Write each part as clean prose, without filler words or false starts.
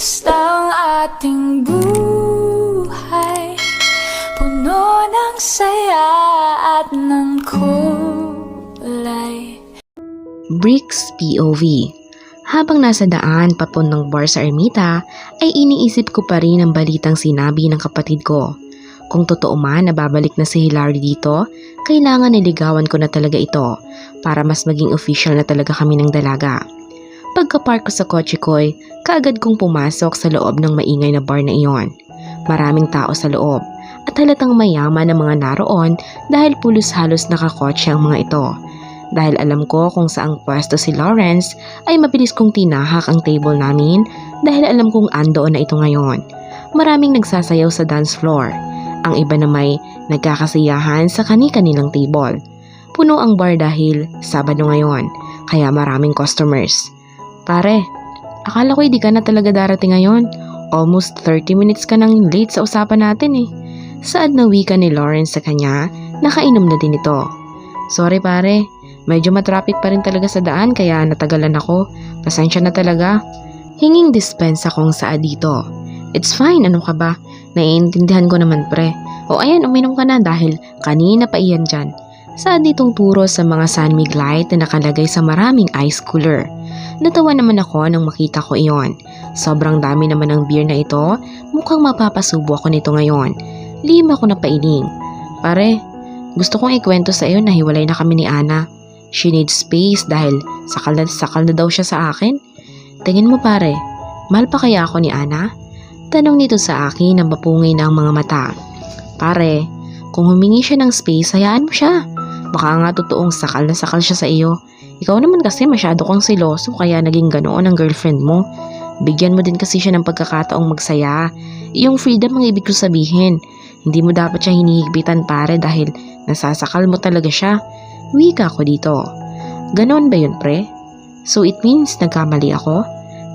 Artista ang ating buhay, puno ng saya at ng kulay. Bricks POV. Habang nasa daan papuntang bar sa ermita, ay iniisip ko pa rin ang balitang sinabi ng kapatid ko. Kung totoo man na babalik na si Hilary dito, kailangan niligawan ko na talaga ito para mas maging official na talaga kami ng dalaga. Pagka-park ko sa kotse ko'y, kaagad kong pumasok sa loob ng maingay na bar na iyon. Maraming tao sa loob at halatang mayaman ang mga naroon dahil pulos halos nakakotse ang mga ito. Dahil alam ko kung saang pwesto si Lawrence ay mabilis kong tinahak ang table namin dahil alam kong andoon na ito ngayon. Maraming nagsasayaw sa dance floor. Ang iba na may nagkakasiyahan sa kani-kanilang table. Puno ang bar dahil Sabado ngayon, kaya maraming customers. Pare, akala ko hindi ka na talaga darating ngayon. Almost 30 minutes ka nang late sa usapan natin eh. Saad na wika ni Lawrence sa kanya, nakainom na din ito. Sorry pare, medyo matraffic pa rin talaga sa daan kaya natagalan ako. Pasensya na talaga. Hinging dispensa kong saad dito. It's fine, ano ka ba? Naiintindihan ko naman pre. O ayan, uminom ka na dahil kanina pa iyan dyan. Saad ditong turo sa mga Sunmig Light na nakalagay sa maraming ice cooler. Natawa naman ako nang makita ko iyon. Sobrang dami naman ng beer na ito, mukhang mapapasubo ako nito ngayon. Lima ko na pailing. Pare, gusto kong ikwento sa iyo na hiwalay na kami ni Ana. She needs space dahil sakal na daw siya sa akin. Tingin mo pare, mahal pa kaya ako ni Ana? Tanong nito sa akin ng mapungay ng mga mata. Pare, kung humingi siya ng space, hayaan mo siya. Baka nga totoong sakal na sakal siya sa iyo. Ikaw naman kasi masyado kang siloso kaya naging ganoon ang girlfriend mo. Bigyan mo din kasi siya ng pagkakataong magsaya. Iyong freedom ang ibig ko sabihin. Hindi mo dapat siya hinihigpitan pare dahil nasasakal mo talaga siya. Wika ko dito. Ganon ba yun pre? So it means nagkamali ako?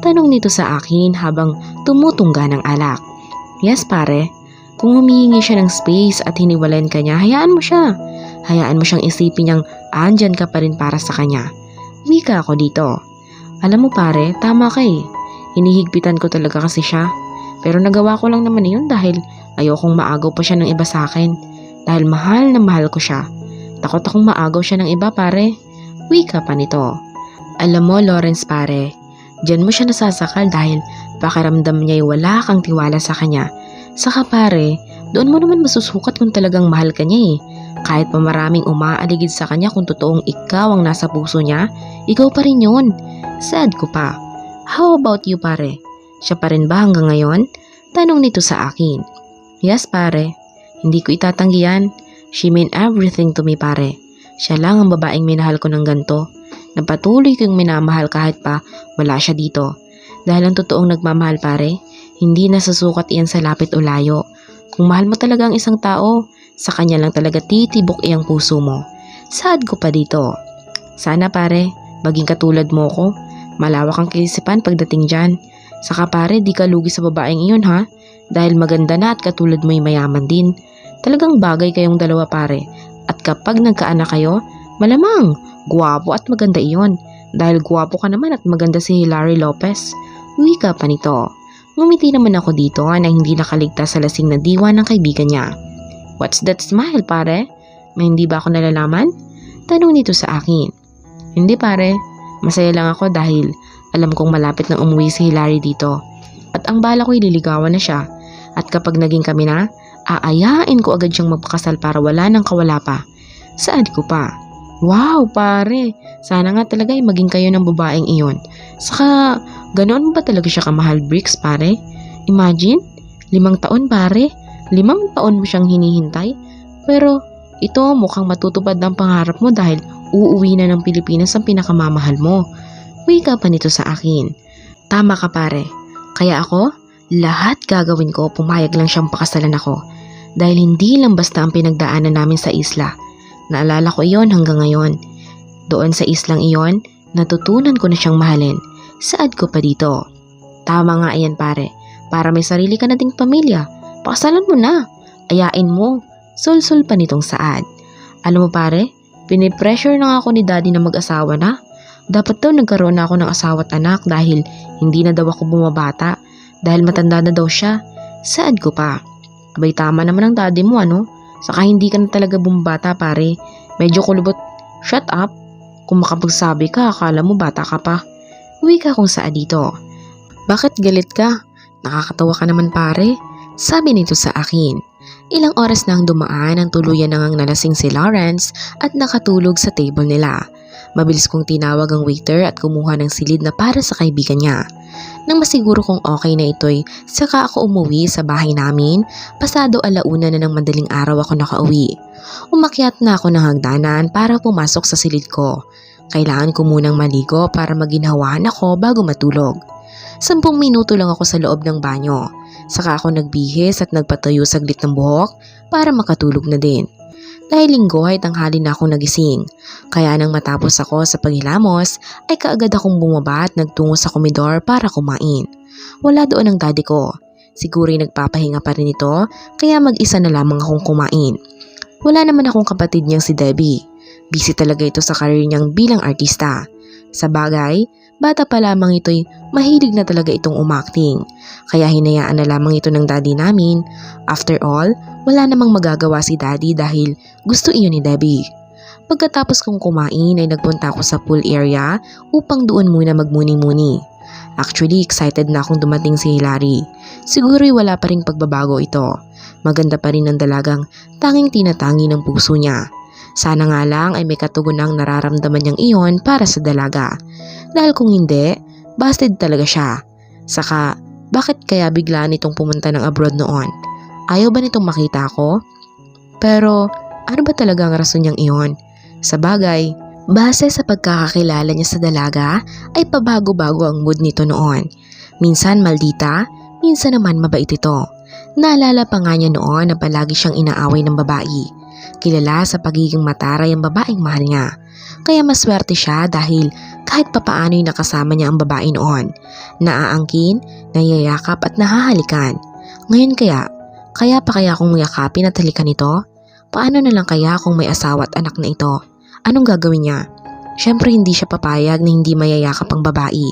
Tanong nito sa akin habang tumutungga ng alak. Yes pare, kung humihingi siya ng space at hiniwalayan ka niya, hayaan mo siya. Hayaan mo siyang isipin niyang andyan ka pa rin para sa kanya. Wika ako dito. Alam mo pare, tama ka eh. Hinihigpitan ko talaga kasi siya. Pero nagawa ko lang naman yun dahil ayokong maagaw pa siya ng iba sa akin. Dahil mahal na mahal ko siya. Takot akong maagaw siya ng iba pare. Wika pa nito. Alam mo Lawrence pare, diyan mo siya nasasakal dahil pakiramdam niya'y wala kang tiwala sa kanya. Saka pare, doon mo naman masusukat kung talagang mahal ka niya eh. Kahit pa maraming umaaligid sa kanya kung totoong ikaw ang nasa puso niya, ikaw pa rin yun. Sad ko pa. How about you pare? Siya pa rin ba hanggang ngayon? Tanong nito sa akin. Yes pare, hindi ko itatanggi yan. She meant everything to me pare. Siya lang ang babaeng minahal ko ng ganto. Napatuloy kong minamahal kahit pa wala siya dito. Dahil ang totoong nagmamahal pare, hindi nasusukat iyan sa lapit o layo. Kung mahal mo talaga ang isang tao, sa kanya lang talaga titibok iyang puso mo. Sad ko pa dito. Sana pare, maging katulad mo ko. Malawak ang kaisipan pagdating dyan. Saka pare, di ka lugi sa babaeng iyon ha? Dahil maganda na at katulad mo'y mayaman din. Talagang bagay kayong dalawa pare. At kapag nagkaanak kayo, malamang, guwapo at maganda iyon. Dahil guwapo ka naman at maganda si Hilary Lopez. Wika pa nito. Ngumiti naman ako dito na hindi nakaligtas sa lasing na diwa ng kaibigan niya. What's that smile pare? May hindi ba ako nalalaman? Tanong nito sa akin. Hindi pare, masaya lang ako dahil alam kong malapit nang umuwi si Hilary dito. At ang bala ko'y liligawan na siya. At kapag naging kami na, aayain ko agad siyang magpakasal para wala nang kawala pa. Saad ko pa. Wow pare, sana nga talaga ay maging kayo ng babaeng iyon. Saka, ganoon mo ba talaga siya kamahal Bricks pare? Imagine, 5 taon pare. 5 taon mo siyang hinihintay, pero ito mukhang matutupad ng pangarap mo dahil uuwi na ng Pilipinas ang pinakamamahal mo. Wika pa nito sa akin. Tama ka pare, kaya ako, lahat gagawin ko pumayag lang siyang pakasalan ako dahil hindi lang basta ang pinagdaanan namin sa isla. Naalala ko iyon hanggang ngayon. Doon sa islang iyon, natutunan ko na siyang mahalin. Saad ko pa dito. Tama nga iyan pare, para may sarili ka na ding pamilya. Pakasalan mo na. Ayain mo. Sul-sul pa nitong saad. Alam mo pare, pinipressure na nga ako ni daddy na mag-asawa na. Dapat daw nagkaroon na ako ng asawa at anak dahil hindi na daw ako bumabata. dahil matanda na daw siya. Saad ko pa. Abay tama naman ang daddy mo ano? Saka hindi ka na talaga bumbata pare. Medyo kulubot. Shut up. Kung makapagsabi ka, akala mo bata ka pa. Uwi ka kung saan dito. Bakit galit ka? Nakakatawa ka naman pare. Sabi nito sa akin. Ilang oras na ang dumaan ang tuluyan nang nalasing si Lawrence at nakatulog sa table nila. Mabilis kong tinawag ang waiter at kumuha ng silid na para sa kaibigan niya. Nang masiguro kong okay na ito'y saka ako umuwi sa bahay namin, pasado 1:00 na ng madaling araw ako nakauwi. Umakyat na ako ng hagdanan para pumasok sa silid ko. Kailangan ko munang maligo para maginhawahan ako bago matulog. 10 minuto lang ako sa loob ng banyo. Saka ako nagbihis at nagpatayo saglit ng buhok para makatulog na din. Dahil linggo ay tanghali na akong nagising. Kaya nang matapos ako sa paghilamos ay kaagad akong bumaba at nagtungo sa komedor para kumain. Wala doon ang daddy ko. Siguro'y nagpapahinga pa rin ito kaya mag-isa na lamang akong kumain. Wala naman akong kapatid niyang si Debbie. Busy talaga ito sa career niyang bilang artista. Sa bagay, bata pa lamang ito'y mahilig na talaga itong umakting. Kaya hinayaan na lamang ito ng daddy namin. After all, wala namang magagawa si daddy dahil gusto iyon ni Debbie. Pagkatapos kong kumain ay nagpunta ako sa pool area upang doon muna magmuni-muni. Actually, excited na akong dumating si Hilary. Siguro'y wala pa ring pagbabago ito. Maganda pa rin ang dalagang tanging tinatangi ng puso niya. Sana nga lang ay may katugunang nararamdaman niyang iyon para sa dalaga. Dahil kung hindi, busted talaga siya. Saka, bakit kaya bigla nitong pumunta ng abroad noon? Ayaw ba nitong makita ako? Pero, ano ba talaga ang rason niyang iyon? Sa bagay, base sa pagkakakilala niya sa dalaga, ay pabago-bago ang mood nito noon. Minsan maldita, minsan naman mabait ito. Naalala pa nga niya noon na palagi siyang inaaway ng babae. Kilala sa pagiging mataray ang babaeng mahal niya. Kaya maswerte siya dahil kahit papaano'y nakasama niya ang babae noon. Naaangkin, nayayakap at nahahalikan. Ngayon kaya pa kaya akong yakapin at halikan ito? Paano na lang kaya kung may asawa at anak na ito? Anong gagawin niya? Siyempre hindi siya papayag na hindi mayayakap ang babae.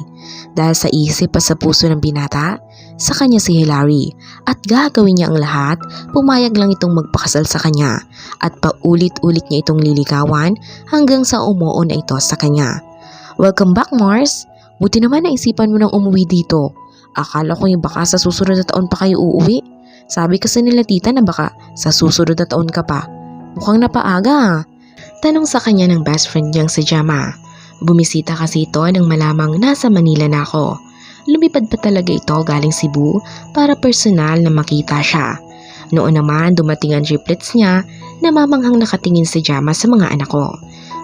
Dahil sa isip at sa puso ng binata, sa kanya si Hilary. At gagawin niya ang lahat, pumayag lang itong magpakasal sa kanya. At paulit-ulit niya itong liligawan hanggang sa umuo na ito sa kanya. Welcome back, Mars! Buti naman naisipan mo nang umuwi dito. Akala ko yung baka sa susunod na taon pa kayo uuwi. Sabi kasi nila tita na baka sa susunod na taon ka pa. Mukhang napaaga. Tanong sa kanya ng best friend niyang si Jama. Bumisita kasi ito nang malamang nasa Manila na ako. Lumipad pa talaga ito galing Cebu para personal na makita siya. Noon naman dumating ang triplets niya na mamanghang nakatingin si Jama sa mga anak ko.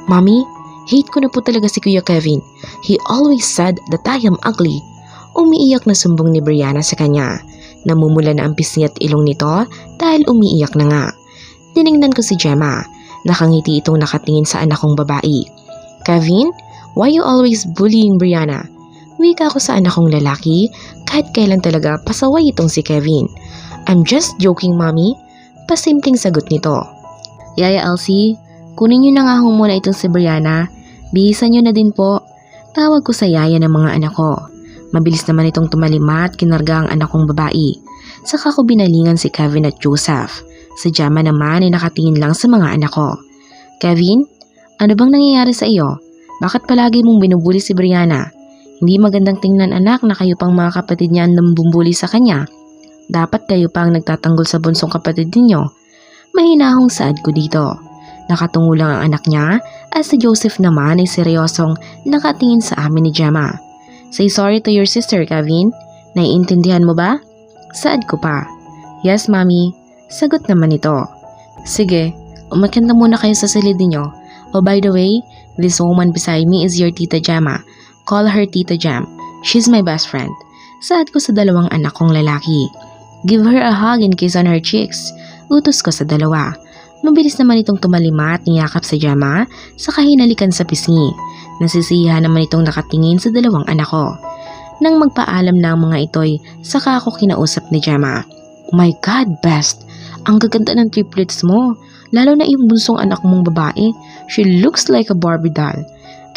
Mommy, hate ko na po talaga si Kuya Kevin. He always said that I am ugly. Umiiyak na sumbong ni Brianna sa kanya. Namumula na ang pisngi at ilong nito dahil umiiyak na nga. Tiningnan ko si Gemma. Nakangiti itong nakatingin sa anak kong babae. Kevin, why you always bullying Brianna? Wika ako sa anak kong lalaki kahit kailan talaga pasaway itong si Kevin. I'm just joking, mommy. Pasimpleng sagot nito. Yaya Elsie, kunin niyo na nga muna itong si Brianna. Bihisan niyo na din po. Tawag ko sa yaya ng mga anak ko. Mabilis naman itong tumalima at kinarga ang anak kong babae. Saka ko binalingan si Kevin at Joseph. Si Jama naman ay nakatingin lang sa mga anak ko. Kevin, ano bang nangyayari sa iyo? Bakit palagi mong binubuli si Brianna? Hindi magandang tingnan anak na kayo pang mga kapatid niya ang nambumbuli sa kanya. Dapat kayo pa ang nagtatanggol sa bunsong kapatid ninyo. Mahinahong saad ko dito. Nakatungo lang ang anak niya at si Joseph naman ay seryosong nakatingin sa amin ni Gemma. Say sorry to your sister, Kevin. Naiintindihan mo ba? Saad ko pa. Yes, mommy. Sagot naman ito. Sige, umakyat na muna kayo sa silid niyo. Oh, by the way, this woman beside me is your Tita Gemma. Call her Tita Jam. She's my best friend. Saad ko sa dalawang anak kong lalaki. Give her a hug and kiss on her cheeks. Utos ko sa dalawa. Mabilis naman itong tumalima at niyakap sa Gemma sa kahinalikan sa pisngi. Nasisiyahan naman itong nakatingin sa dalawang anak ko. Nang magpaalam na ang mga ito'y saka ako kinausap ni Gemma. Oh my God, best! Ang gaganda ng triplets mo. Lalo na yung bunsong anak mong babae. She looks like a Barbie doll.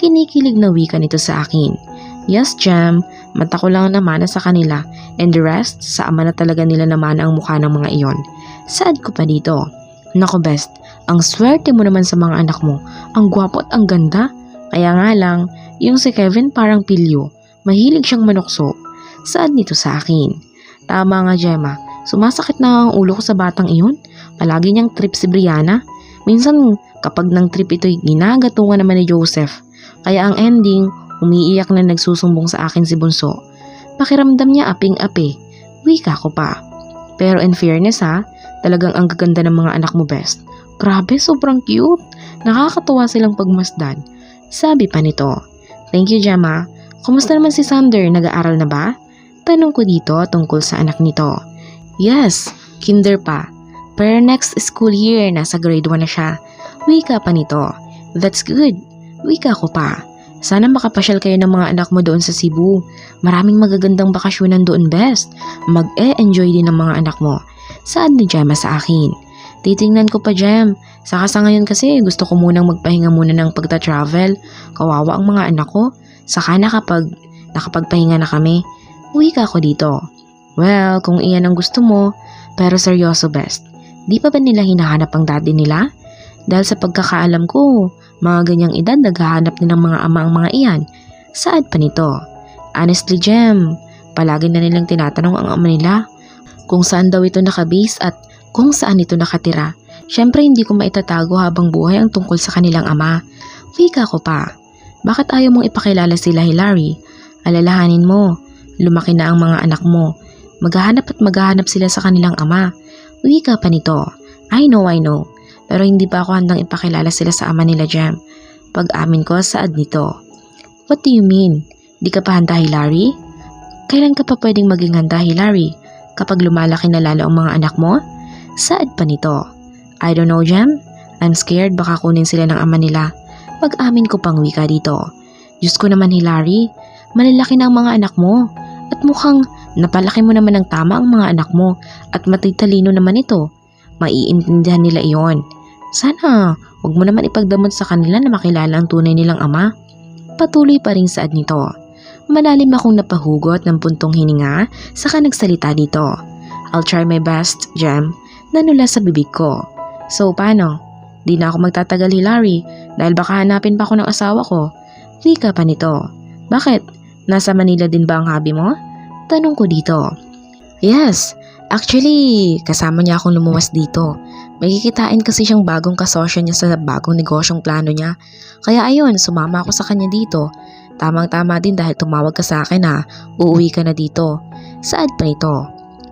Kinikilig na wika nito sa akin. Yes, Jem. Mata ko lang naman sa kanila and the rest, sa ama na talaga nila naman ang mukha ng mga iyon. Saad ko pa dito. Nako best, ang swerte mo naman sa mga anak mo. Ang gwapo at ang ganda. Kaya nga lang, yung si Kevin parang pilyo. Mahilig siyang manukso. Saad nito sa akin. Tama nga, Gemma. Sumasakit na ang ulo ko sa batang iyon. Palagi niyang trip si Brianna. Minsan, kapag nang trip ito'y ginagatungan naman ni Joseph. Kaya ang ending, umiiyak na nagsusumbong sa akin si Bunso. Pakiramdam niya aping-api. Wika ko pa. Pero in fairness talagang ang gaganda ng mga anak mo best. Grabe, sobrang cute. Nakakatuwa silang pagmasdan. Sabi pa nito. Thank you, Gemma. Kumusta naman si Sander? Nag-aaral na ba? Tanong ko dito tungkol sa anak nito. Yes, kinder pa. Per next school year, nasa grade 1 na siya. Wika pa nito. That's good. Wika ko pa. Sana makapasyal kayo ng mga anak mo doon sa Cebu. Maraming magagandang bakasyonan doon best. Mag-e-enjoy din ng mga anak mo. Saad ni Gemma sa akin. Titingnan ko pa, Gem. Saka sa ngayon kasi gusto ko munang magpahinga muna ng pagta-travel. Kawawa ang mga anak ko. Saka nakapagpahinga na kami. Wika ko dito. Well, kung iyan ang gusto mo, pero seryoso best. Di pa ba nila hinahanap ang daddy nila? Dahil sa pagkakaalam ko, mga ganyang edad naghahanap din ng mga ama ang mga iyan. Saad pa nito? Honestly, Gem, palagi na nilang tinatanong ang ama nila kung saan daw ito nakabase at kung saan ito nakatira. Syempre hindi ko maitatago habang buhay ang tungkol sa kanilang ama. Wika ko pa. Bakit ayaw mong ipakilala sila, Hilary? Alalahanin mo, lumaki na ang mga anak mo. Maghahanap sila sa kanilang ama. Wika pa nito. I know. Pero hindi pa ako handang ipakilala sila sa ama nila, Gem. Pag-amin ko, saad nito. What do you mean? Di ka pa handa, Hilary? Kailan ka pa pwedeng maging handa, Hilary? Kapag lumalaki na lalo ang mga anak mo? Saad pa nito. I don't know, Gem. I'm scared baka kunin sila ng ama nila. Pag-amin ko pang wika dito. Diyos ko naman, Hilary. Malalaki na ang mga anak mo. At mukhang napalaki mo naman ng tama ang mga anak mo. At matitalino naman ito. Maiintindihan nila iyon. Sana, wag mo naman ipagdamot sa kanila na makilala ang tunay nilang ama. Patuloy pa rin saad nito. Malalim akong napahugot ng puntong hininga, saka nagsalita dito. I'll try my best, Gem. Nanula sa bibig ko. So, paano? Di na ako magtatagal, Hilary, dahil baka hanapin pa ako ng asawa ko. Wika pa nito. Bakit? Nasa Manila din ba ang hobby mo? Tanong ko dito. Yes, actually, kasama niya akong lumuwas dito. Magkikitain kasi siyang bagong kasosyo niya sa bagong negosyong plano niya. Kaya ayun, sumama ako sa kanya dito. Tamang-tama din dahil tumawag ka sa akin uuwi ka na dito. Saad pa nito?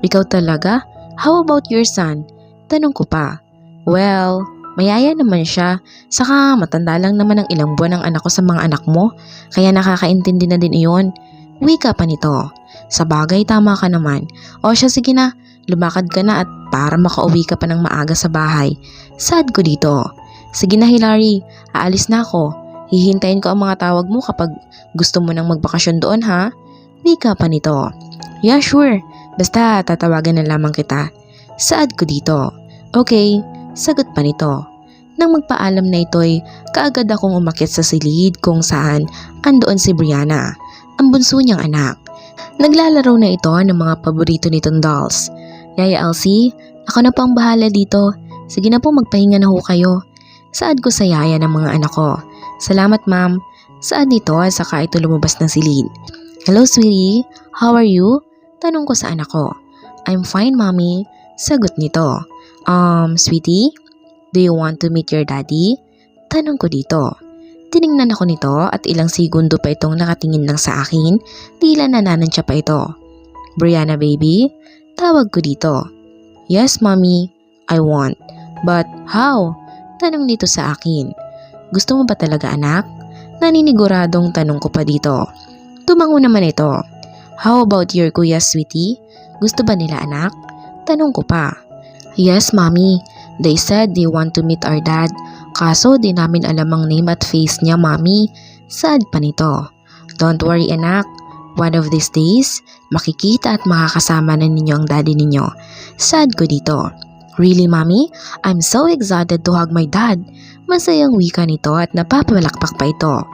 Ikaw talaga? How about your son? Tanong ko pa. Well, mayaya naman siya. Saka matanda lang naman ang ilang buwan ng anak ko sa mga anak mo. Kaya nakakaintindi na din iyon. Wika pa nito. Sa bagay, tama ka naman. O siya, sige na. Lumakad ka na at para makauwi ka pa ng maaga sa bahay. Saad ko dito. Sige na, Hilary. Aalis na ako. Hihintayin ko ang mga tawag mo kapag gusto mo nang magbakasyon doon, ha? Wika pa nito. Yeah, sure. Basta tatawagan na lamang kita. Saad ko dito. Okay, sagot pa nito. Nang magpaalam na ito'y kaagad akong umakyat sa silid kung saan andoon si Brianna, ang bunso niyang anak. Naglalaro na ito ng mga paborito nitong dolls. Yaya Elsie, ako na po ang bahala dito. Sige na po, magpahinga na ho kayo. Saad ko sa yaya ng mga anak ko. Salamat, ma'am. Saad nito saka ito lumabas ng silid. Hello, sweetie. How are you? Tanong ko sa anak ko. I'm fine, mommy. Sagot nito. Sweetie, do you want to meet your daddy? Tanong ko dito. Tiningnan ako nito at ilang segundo pa itong nakatingin lang sa akin. Tila nananansya pa ito. Brianna, baby? Tawag ko dito. Yes, mommy. I want. But how? Tanong nito sa akin. Gusto mo ba talaga, anak? Naniniguradong tanong ko pa dito. Tumango naman ito. How about your kuya, sweetie? Gusto ba nila, anak? Tanong ko pa. Yes, mommy. They said they want to meet our dad. Kaso di namin alam ang name at face niya, mommy. Saad pa nito. Don't worry, anak. One of these days, makikita at makakasama na ninyo ang daddy ninyo. Saad ko dito. Really, mommy? I'm so excited to hug my dad. Masayang wika nito at napapalakpak pa ito.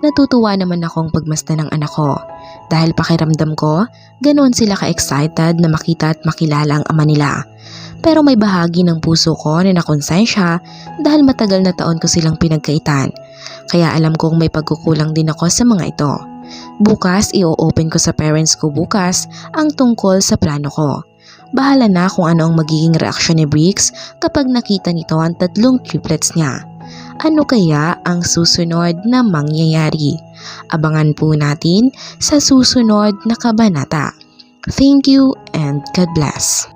Natutuwa naman akong pagmasdan ng anak ko dahil pakiramdam ko ganoon sila ka-excited na makita at makilala ang ama nila. Pero may bahagi ng puso ko na nakonsensya dahil matagal na taon ko silang pinagkaitan. Kaya alam kong may pagkukulang din ako sa mga ito. Bukas i-open ko sa parents ko bukas ang tungkol sa plano ko. Bahala na kung ano ang magiging reaksyon ni Bricks kapag nakita nito ang 3 triplets niya. Ano kaya ang susunod na mangyayari? Abangan po natin sa susunod na kabanata. Thank you and God bless.